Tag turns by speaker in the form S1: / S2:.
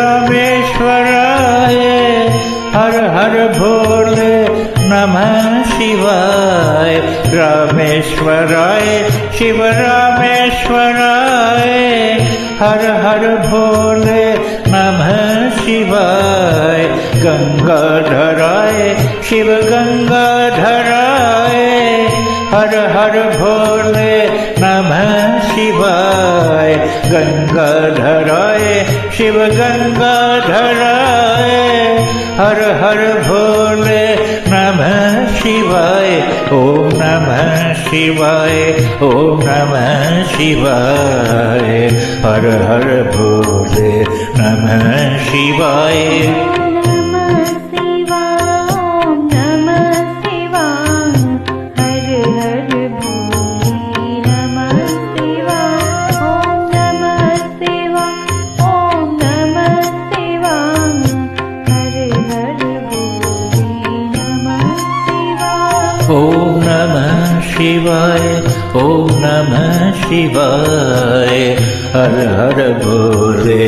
S1: रामेश्वराय हर हर भोले नमः शिवाय। रामेश्वराय शिव रामेश्वराय हर हर भोले नमः शिवाय। गंगाधराय शिव गंगाधराय हर हर भोले नमः शिवाय। गंगाधराय शिव गंगाधराय हर हर भोले नमः शिवाय। ओम नमः शिवाय ओम नमः शिवाय हर हर भोले नमः शिवाय। ओम नमः शिवाय ओम नमः शिवाय हर हर भोले